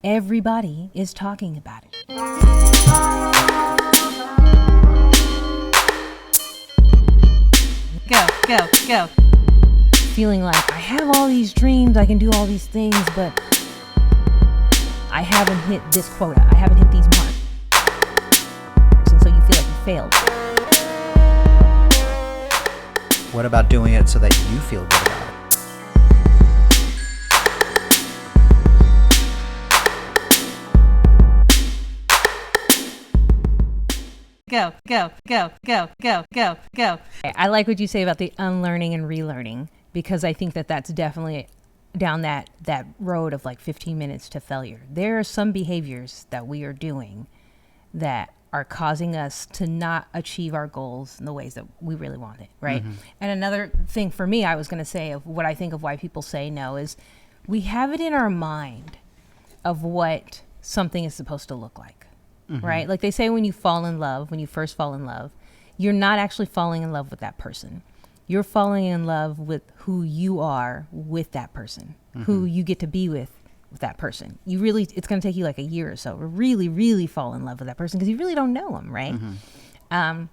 Everybody is talking about it. Go. Feeling like I have all these dreams, I can do all these things, but I haven't hit this quota. I haven't hit these marks. And so you feel like you failed. What about doing it so that you feel good about it? Go. I like what you say about the unlearning and relearning, because I think that that's definitely down that road of like 15 minutes to failure. There are some behaviors that we are doing that are causing us to not achieve our goals in the ways that we really want it, right? Mm-hmm. And another thing for me, I was going to say of what I think of why people say no is we have it in our mind of what something is supposed to look like. Mm-hmm. Right? Like they say when you fall in love, when you first fall in love, you're not actually falling in love with that person. You're falling in love with who you are with that person, mm-hmm. who you get to be with that person. It's going to take you like a year or so to really, really fall in love with that person because you really don't know them, right? Mm-hmm.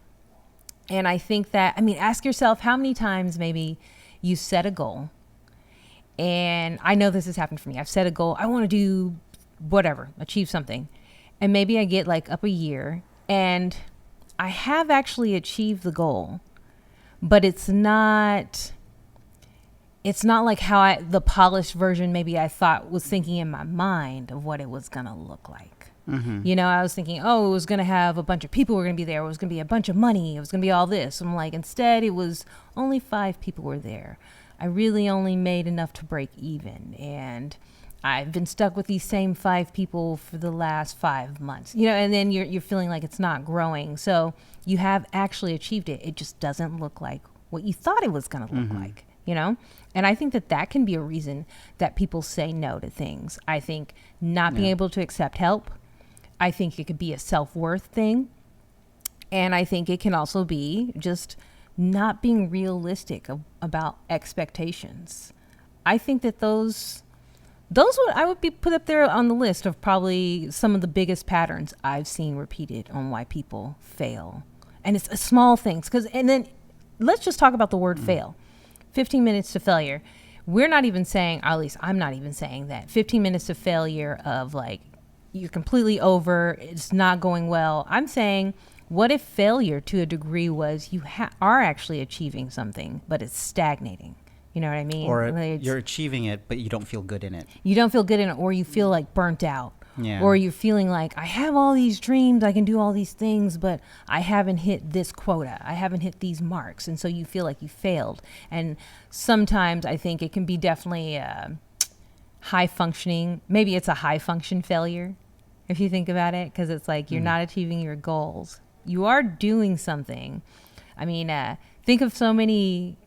And I think that, ask yourself how many times maybe you set a goal. And I know this has happened for me. I've set a goal. I want to do whatever, achieve something. And maybe I get like up a year and I have actually achieved the goal, but it's not like how the polished version maybe I thought was thinking in my mind of what it was going to look like. Mm-hmm. You know, I was thinking, it was going to have a bunch of people were going to be there. It was going to be a bunch of money. It was going to be all this. I'm like, instead it was only 5 people were there. I really only made enough to break even. And I've been stuck with these same 5 people for the last 5 months, you know, and then you're feeling like it's not growing. So you have actually achieved it. It just doesn't look like what you thought it was going to look mm-hmm. like, you know? And I think that can be a reason that people say no to things. I think not being able to accept help. I think it could be a self-worth thing. And I think it can also be just not being realistic about expectations. I think that those I would be put up there on the list of probably some of the biggest patterns I've seen repeated on why people fail. And it's small things. And then let's just talk about the word fail. 15 minutes to failure. We're not even saying, or at least I'm not even saying that 15 minutes to failure of like, you're completely over, it's not going well. I'm saying, what if failure to a degree was you are actually achieving something, but it's stagnating? You know what I mean? Or you're achieving it, but you don't feel good in it. You don't feel good in it, or you feel like burnt out. Yeah. Or you're feeling like, I have all these dreams, I can do all these things, but I haven't hit this quota. I haven't hit these marks. And so you feel like you failed. And sometimes I think it can be definitely high functioning. Maybe it's a high function failure, if you think about it, because it's like you're not achieving your goals. You are doing something. Think of so many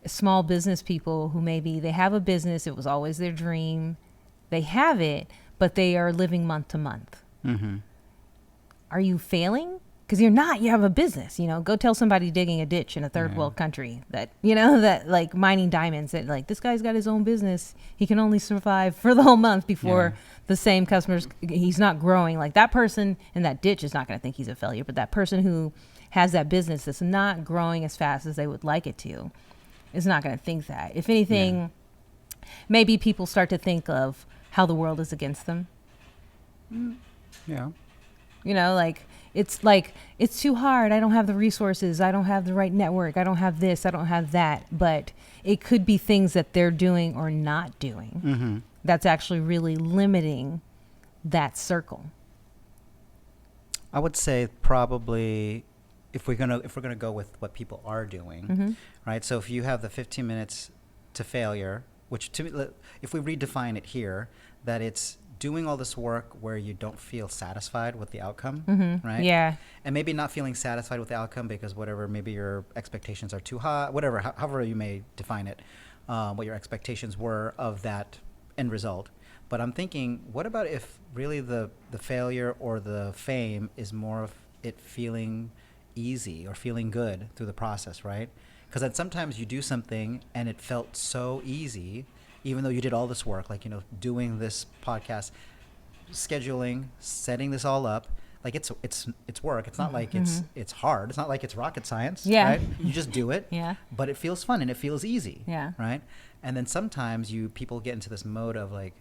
small business people who maybe they have a business, it was always their dream, they have it, but they are living month to month. Mm-hmm. Are you failing? Because you're not. You have a business. You know, go tell somebody digging a ditch in a third world country that like mining diamonds, that like this guy's got his own business, he can only survive for the whole month before the same customers, he's not growing. Like that person in that ditch is not going to think he's a failure, but that person who has that business that's not growing as fast as they would like it to is not going to think that. If anything, maybe people start to think of how the world is against them. Yeah. You know, it's too hard. I don't have the resources. I don't have the right network. I don't have this. I don't have that. But it could be things that they're doing or not doing. Mm-hmm. That's actually really limiting that circle. I would say probably if we're gonna go with what people are doing, mm-hmm. right? So if you have the 15 minutes to failure, which to me, if we redefine it here, that it's doing all this work where you don't feel satisfied with the outcome, mm-hmm. right? Yeah. And maybe not feeling satisfied with the outcome because maybe your expectations are too high, whatever, however you may define it, what your expectations were of that end result. But I'm thinking, what about if really the failure or the fame is more of it feeling easy or feeling good through the process, right? Because then sometimes you do something and it felt so easy, even though you did all this work, like, doing this podcast, scheduling, setting this all up, like it's work. It's not like it's hard. It's not like it's rocket science, Yeah. right? You just do it. Yeah. But it feels fun and it feels easy. Yeah. Right? And then sometimes people get into this mode of like,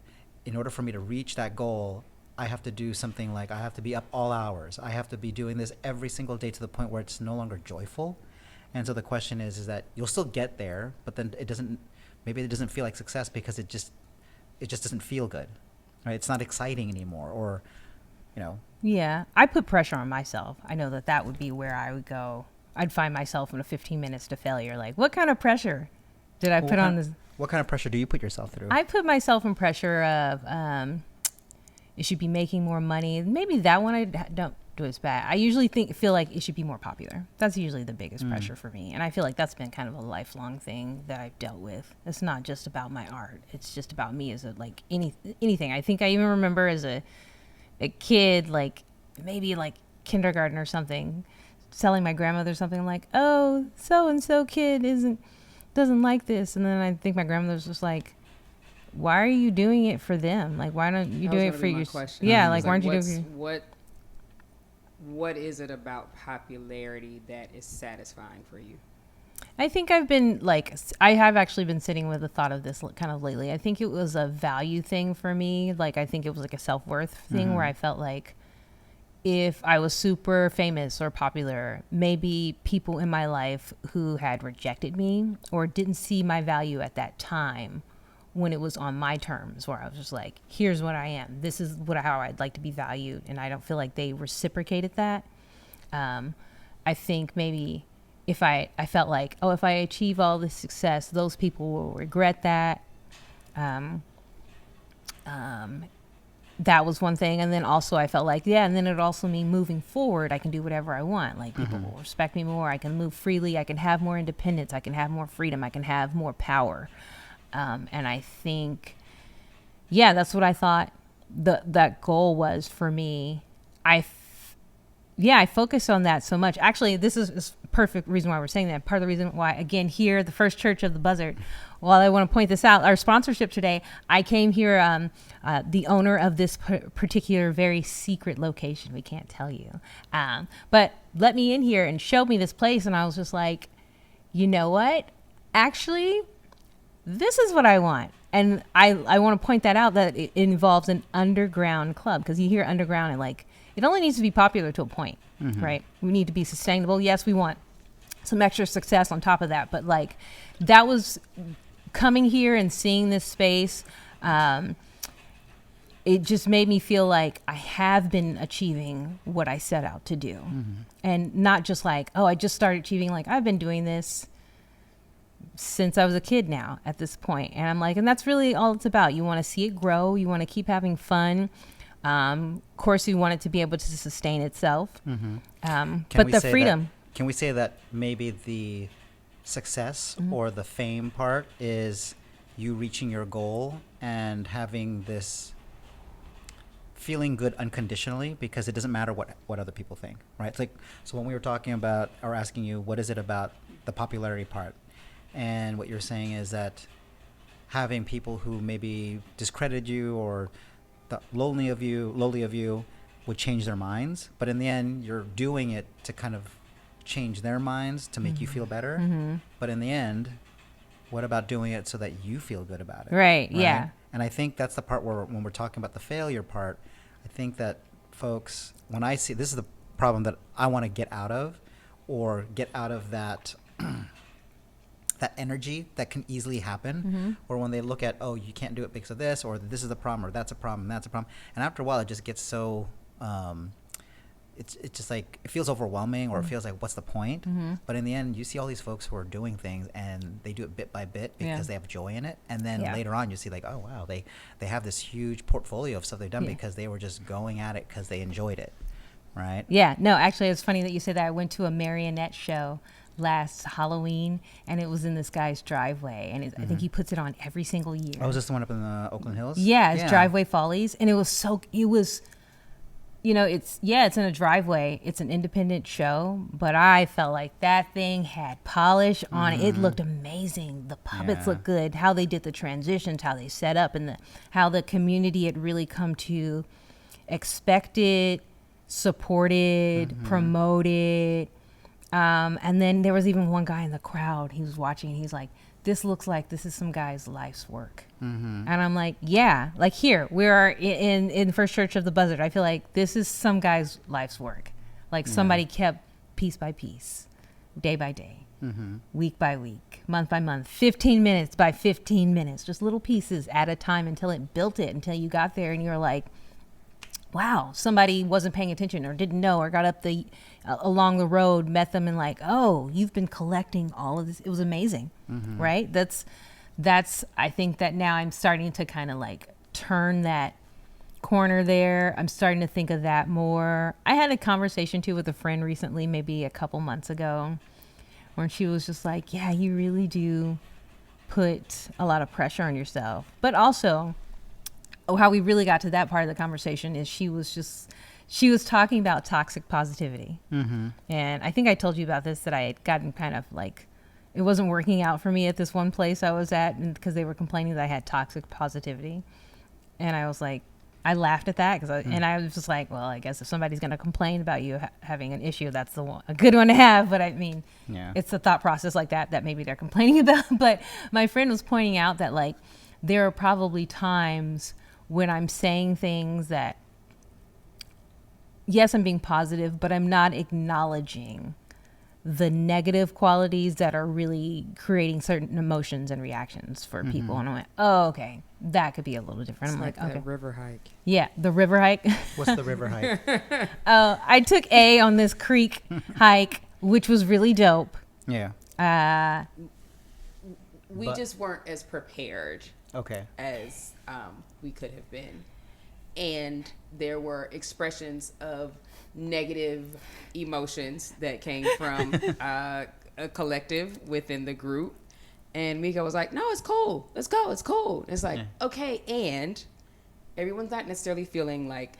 in order for me to reach that goal, I have to do something like I have to be up all hours. I have to be doing this every single day to the point where it's no longer joyful. And so the question is that you'll still get there, but then maybe it doesn't feel like success because it just doesn't feel good, right? It's not exciting anymore, or, you know. Yeah, I put pressure on myself. I know that would be where I would go. I'd find myself in a 15 minutes to failure. Like, what kind of pressure did I put on this? What kind of pressure do you put yourself through? I put myself in pressure of you should be making more money. Maybe that one I don't do as bad. I usually feel like it should be more popular. That's usually the biggest pressure for me. And I feel like that's been kind of a lifelong thing that I've dealt with. It's not just about my art. It's just about me as anything. I think I even remember as a kid, like maybe like kindergarten or something, telling my grandmother something like, "Oh, so and so kid doesn't like this," and then I think my grandmother's just like, "Why are you doing it for them? Like, why don't you do it for yourself?" Yeah, like why aren't you doing it? What is it about popularity that is satisfying for you? I think I have actually been sitting with the thought of this kind of lately. I think it was a value thing for me. Like, I think it was like a self-worth thing where I felt like if I was super famous or popular, maybe people in my life who had rejected me or didn't see my value at that time when it was on my terms, where I was just like, here's what I am. This is how I'd like to be valued. And I don't feel like they reciprocated that. I think maybe if I felt like, oh, if I achieve all this success, those people will regret that. That was one thing. And then also I felt like, and then it also mean moving forward, I can do whatever I want. Like people will respect me more. I can move freely. I can have more independence. I can have more freedom. I can have more power. And I think, that's what I thought that goal was for me. I focus on that so much. Actually, this is perfect reason why we're saying that. Part of the reason why, again, here, the First Church of the Buzzard, while I want to point this out, our sponsorship today, I came here, the owner of this particular very secret location. We can't tell you. But let me in here and showed me this place. And I was just like, you know what? Actually, this is what I want. And I want to point that out, that it involves an underground club, because you hear underground and like, it only needs to be popular to a point, right? We need to be sustainable. Yes, we want some extra success on top of that. But like, that was coming here and seeing this space. It just made me feel like I have been achieving what I set out to do. And not just like, oh, I just started achieving, like I've been doing this since I was a kid now at this point. And I'm like, and that's really all it's about. You want to see it grow. You want to keep having fun. Of course, you want it to be able to sustain itself. But the freedom. Can we say that maybe the success or the fame part is you reaching your goal and having this feeling good unconditionally, because it doesn't matter what other people think, right? It's like, so when we were talking about or asking you, what is it about the popularity part? And what you're saying is that having people who maybe discredit you or the lowly of you would change their minds, but in the end you're doing it to kind of change their minds to make you feel better. But in the end, what about doing it so that you feel good about it? Right? Yeah. And I think that's the part where, when we're talking about the failure part, I think that folks, when I see, this is the problem that I want to get out of, or get out of that that energy that can easily happen, or when they look at, oh, you can't do it because of this, or this is a problem, or that's a problem, and that's a problem. And after a while, it just gets so, it's just like, it feels overwhelming, or it feels like, what's the point? But in the end, you see all these folks who are doing things, and they do it bit by bit because they have joy in it. And then later on, you see like, oh, wow, they have this huge portfolio of stuff they've done because they were just going at it because they enjoyed it, right? Yeah. No, actually, it's funny that you say that. I went to a marionette show last Halloween, and it was in this guy's driveway, and I think he puts it on every single year. Oh, was this the one up in the Oakland Hills? Yeah, it's Driveway Follies, and it was you know, it's in a driveway, it's an independent show, but I felt like that thing had polish on it. It looked amazing. The puppets looked good, how they did the transitions, how they set up, and how the community had really come to expected, supported, promoted. And then there was even one guy in the crowd. He was watching and he's like, this looks like this is some guy's life's work. And I'm like, yeah, like here we are in First Church of the Buzzard. I feel like this is some guy's life's work. Like somebody kept piece by piece, day by day, week by week, month by month, 15 minutes by 15 minutes, just little pieces at a time until it built it, until you got there and you're like, wow, somebody wasn't paying attention or didn't know or got up along the road, met them and like, oh, you've been collecting all of this. It was amazing, right? That's, I think that now I'm starting to kind of like turn that corner there. I'm starting to think of that more. I had a conversation too with a friend recently, maybe a couple months ago, where she was just like, yeah, you really do put a lot of pressure on yourself. But also, how we really got to that part of the conversation is she was talking about toxic positivity. And I think I told you about this, that I had gotten kind of like, it wasn't working out for me at this one place I was at because they were complaining that I had toxic positivity. And I was like, I laughed at that and I was just like, well, I guess if somebody's going to complain about you having an issue, that's a good one to have. But I mean, it's a thought process like that maybe they're complaining about. But my friend was pointing out that like, there are probably times when I'm saying things that, yes, I'm being positive, but I'm not acknowledging the negative qualities that are really creating certain emotions and reactions for people. And I went, oh, okay, that could be a little different. It's I'm like, okay. River hike. Yeah, the river hike. What's the river hike? I took A on this creek hike, which was really dope. Yeah. We But- just weren't as prepared Okay. as we could have been. And there were expressions of negative emotions that came from a collective within the group. And mikO was like, no, it's cool. Let's go. It's cool. It's like, okay. And everyone's not necessarily feeling like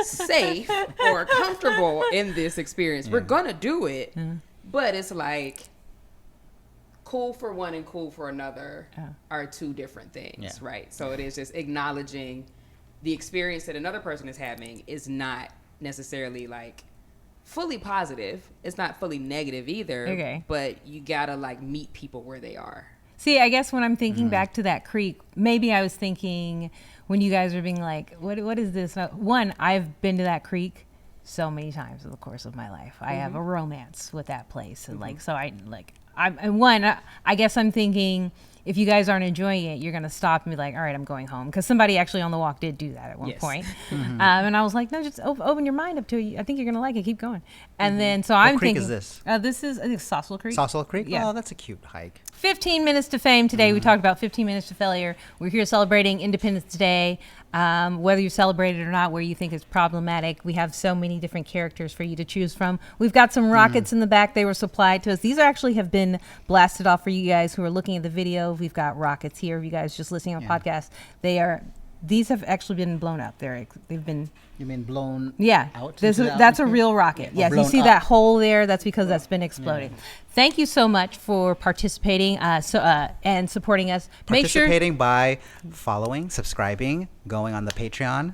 safe or comfortable in this experience. We're going to do it. But it's like, cool for one and cool for another are two different things, right? So it is just acknowledging the experience that another person is having is not necessarily like fully positive. It's not fully negative either. Okay. But you gotta like meet people where they are. See, I guess when I'm thinking back to that creek, maybe I was thinking when you guys were being like, what is this? One, I've been to that creek so many times in the course of my life. I have a romance with that place. And like, so I guess I'm thinking, if you guys aren't enjoying it, you're going to stop and be like, all right, I'm going home. Because somebody actually on the walk did do that at one point. And I was like, no, just open your mind up to it. I think you're going to like it. Keep going. And then, so I'm creek thinking. is this? This is, I think, Saucil Creek. Saucil Creek? Yeah. Oh, that's a cute hike. 15 minutes to fame today. We talked about 15 minutes to failure. We're here celebrating Independence Day. Whether you celebrate it or not, where you think it's problematic, we have so many different characters for you to choose from. We've got some rockets in the back. They were supplied to us. These actually have been blasted off for you guys who are looking at the video. We've got rockets here. You guys just listening on podcast. These have actually been blown up. They've been. You mean blown out? That's a real rocket. Yes, you see that hole there? That's because that's been exploded. Thank you so much for participating and supporting us. Participating by following, subscribing, going on the Patreon.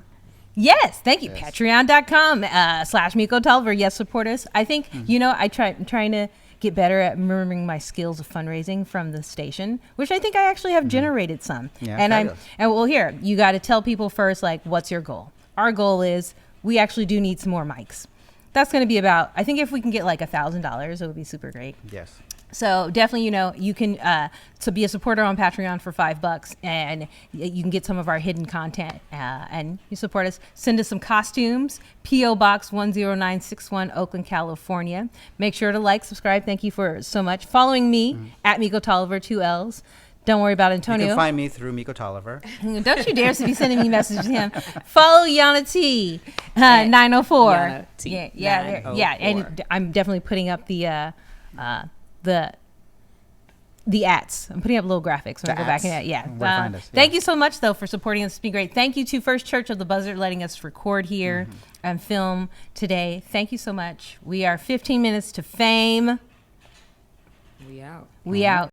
Yes, thank you. Patreon.com /mikO Tolliver. Yes, support us. I think, I'm trying to get better at remembering my skills of fundraising from the station, which I think I actually have generated some. Yeah, and here, you got to tell people first, like, what's your goal? Our goal is we actually do need some more mics. That's going to be about, I think if we can get like $1,000, it would be super great. Yes. So definitely, you can to be a supporter on Patreon for $5, and you can get some of our hidden content. And you support us. Send us some costumes. P.O. Box 10961, Oakland, California. Make sure to like, subscribe. Thank you for so much. Following me at mikO Tolliver, 2 L's. Don't worry about Antonio. You can find me through mikO Tolliver. Don't you dare to be sending me messages to him. Follow YannaT 904. YannaT Yeah, and I'm definitely putting up the ads. I'm putting up little graphics when I go back in that. Yeah. Find us. Thank you so much though for supporting us. It's been great. Thank you to First Church of the Buzzard letting us record here and film today. Thank you so much. We are 15 minutes to fame. We out. We out.